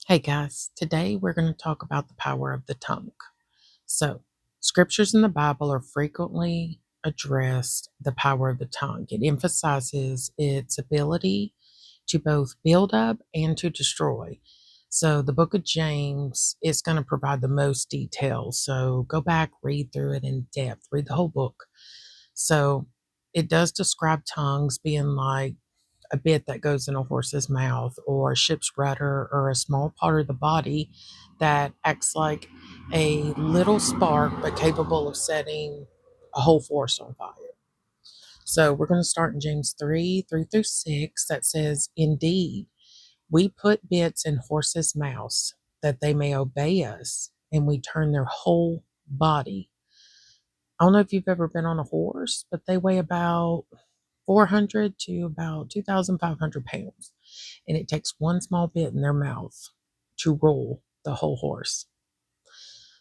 Hey guys, today we're going to talk about the power of the tongue. So, scriptures in the Bible are frequently addressed the power of the tongue. It emphasizes its ability to both build up and to destroy. So, the book of James is going to provide the most details. So, go back, read through it in depth, read the whole book. So, it does describe tongues being like a bit that goes in a horse's mouth or a ship's rudder or a small part of the body that acts like a little spark but capable of setting a whole forest on fire. So we're going to start in James 3 3 through 6 that says, Indeed, we put bits in horses' mouths that they may obey us, and we turn their whole body. I don't know if you've ever been on a horse, but they weigh about 400 to about 2,500 pounds. And it takes one small bit in their mouth to roll the whole horse.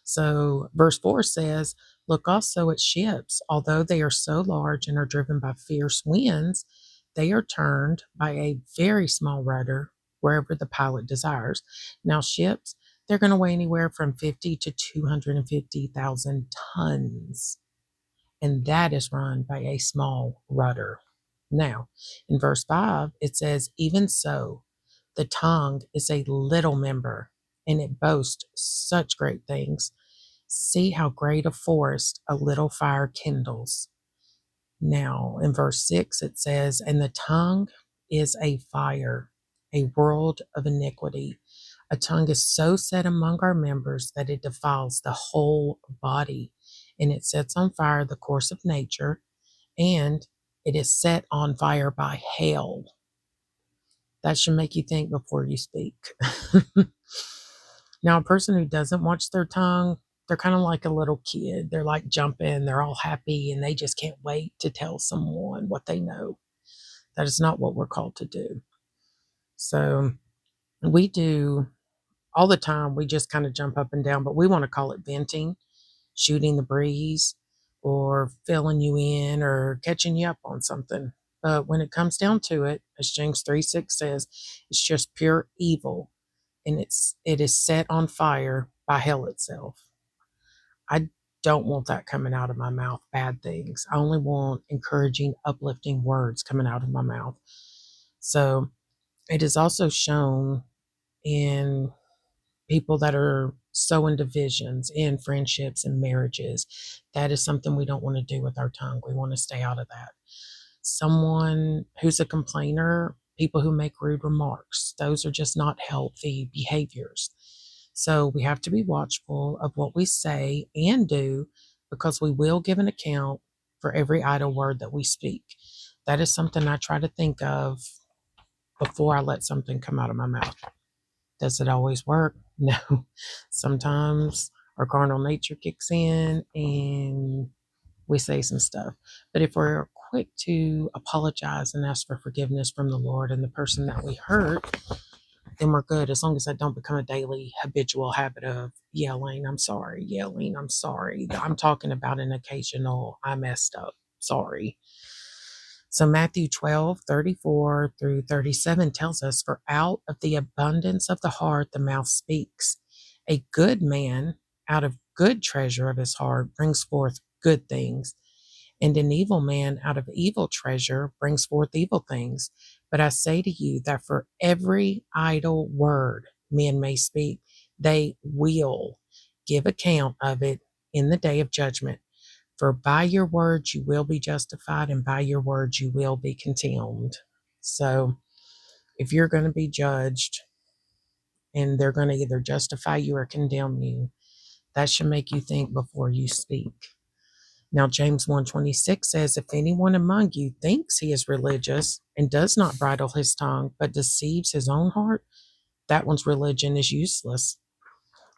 So, verse 4 says, Look also at ships. Although they are so large and are driven by fierce winds, they are turned by a very small rudder wherever the pilot desires. Now, ships, they're going to weigh anywhere from 50 to 250,000 tons, and that is run by a small rudder. Now, in verse 5, it says, Even so, the tongue is a little member, and it boasts such great things. See how great a forest a little fire kindles. Now, in verse 6, it says, And the tongue is a fire, a world of iniquity. A tongue is so set among our members that it defiles the whole body, and it sets on fire the course of nature, and it is set on fire by hell. That should make you think before you speak. Now, a person who doesn't watch their tongue, they're kind of like a little kid. They're like jumping, they're all happy, and they just can't wait to tell someone what they know. That is not what we're called to do. So, we do all the time, we just kind of jump up and down, but we want to call it venting, shooting the breeze, or filling you in or catching you up on something. But when it comes down to it, as James 3 6 says, it's just pure evil, and it is set on fire by hell itself. I don't want that coming out of my mouth, bad things. I only want encouraging, uplifting words coming out of my mouth. So it is also shown in people that are sowing divisions in friendships and marriages. That is something we don't want to do with our tongue. We want to stay out of that. Someone who's a complainer, people who make rude remarks, those are just not healthy behaviors. So we have to be watchful of what we say and do, because we will give an account for every idle word that we speak. That is something I try to think of before I let something come out of my mouth. Does it always work? No. Sometimes our carnal nature kicks in and we say some stuff. But if we're quick to apologize and ask for forgiveness from the Lord and the person that we hurt, then we're good, as long as that don't become a daily habitual habit of yelling, I'm sorry, yelling, I'm sorry. I'm talking about an occasional, I messed up, sorry. So Matthew 12 34 through 37 tells us, For out of the abundance of the heart the mouth speaks. A good man out of good treasure of his heart brings forth good things, and an evil man out of evil treasure brings forth evil things. But I say to you that for every idle word men may speak, they will give account of it in the day of judgment. For by your words you will be justified, and by your words you will be condemned. So if you're going to be judged and they're going to either justify you or condemn you, that should make you think before you speak. Now, James 1:26 says, If anyone among you thinks he is religious and does not bridle his tongue, but deceives his own heart, that one's religion is useless.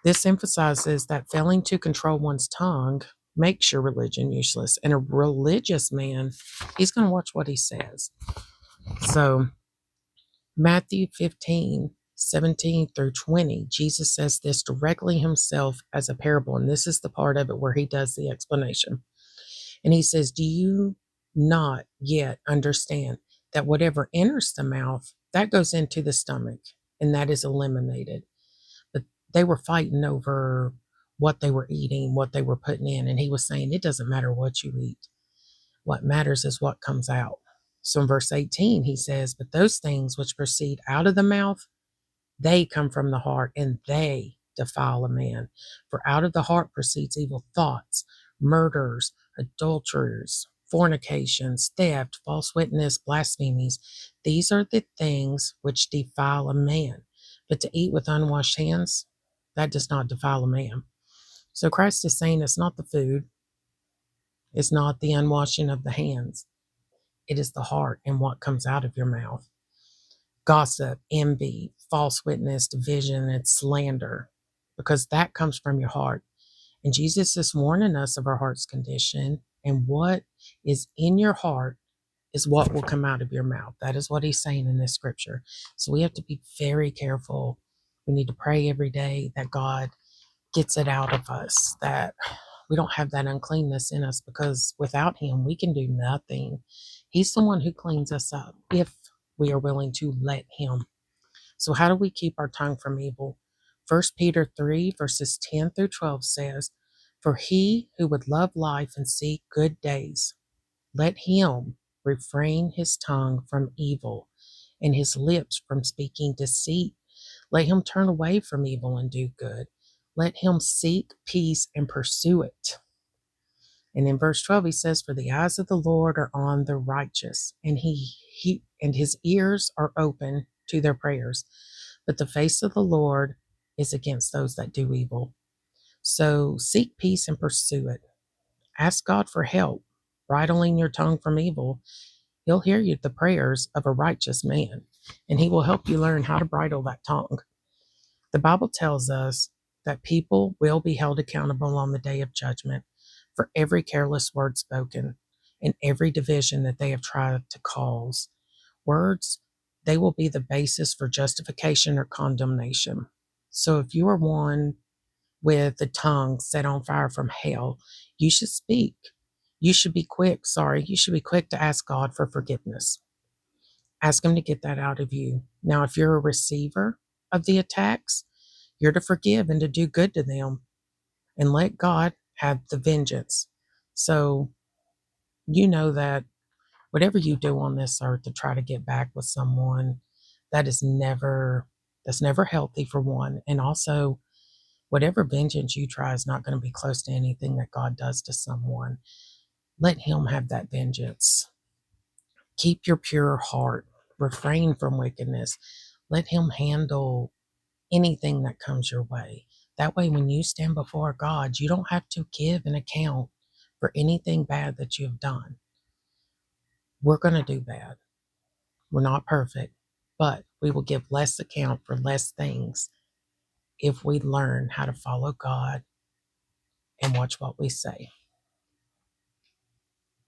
This emphasizes that failing to control one's tongue makes your religion useless. And a religious man, he's going to watch what he says. So, Matthew 15:17 through 20, Jesus says this directly himself as a parable. And this is the part of it where he does the explanation. And he says, Do you not yet understand that whatever enters the mouth, that goes into the stomach, and that is eliminated? they were fighting over what they were eating, what they were putting in. And he was saying, it doesn't matter what you eat. What matters is what comes out. So in verse 18, he says, but those things which proceed out of the mouth, they come from the heart, and they defile a man. For out of the heart proceeds evil thoughts, murders, adulterers, fornications, theft, false witness, blasphemies. These are the things which defile a man. But to eat with unwashed hands, that does not defile a man. So Christ is saying it's not the food, it's not the unwashing of the hands, it is the heart and what comes out of your mouth. Gossip, envy, false witness, division, and slander, because that comes from your heart. And Jesus is warning us of our heart's condition, and what is in your heart is what will come out of your mouth. That is what he's saying in this scripture. So we have to be very careful. We need to pray every day that God gets it out of us, that we don't have that uncleanness in us, because without him, we can do nothing. He's the one who cleans us up if we are willing to let him. So how do we keep our tongue from evil? 1 Peter 3 verses 10 through 12 says, for he who would love life and see good days, let him refrain his tongue from evil and his lips from speaking deceit. Let him turn away from evil and do good. Let him seek peace and pursue it. And in verse 12, he says, for the eyes of the Lord are on the righteous, and he and his ears are open to their prayers. But the face of the Lord is against those that do evil. So seek peace and pursue it. Ask God for help, bridling your tongue from evil. He'll hear you the prayers of a righteous man, and he will help you learn how to bridle that tongue. The Bible tells us that people will be held accountable on the day of judgment for every careless word spoken and every division that they have tried to cause. Words, they will be the basis for justification or condemnation. So if you are one with the tongue set on fire from hell, you should speak. You should be quick to ask God for forgiveness. Ask him to get that out of you. Now, if you're a receiver of the attacks, you're to forgive and to do good to them and let God have the vengeance. So you know that whatever you do on this earth to try to get back with someone, that's never healthy, for one. And also, whatever vengeance you try is not going to be close to anything that God does to someone. Let him have that vengeance. Keep your pure heart. Refrain from wickedness. Let him handle anything that comes your way. That way, when you stand before God, you don't have to give an account for anything bad that you've done. We're going to do bad. We're not perfect, but we will give less account for less things if we learn how to follow God and watch what we say.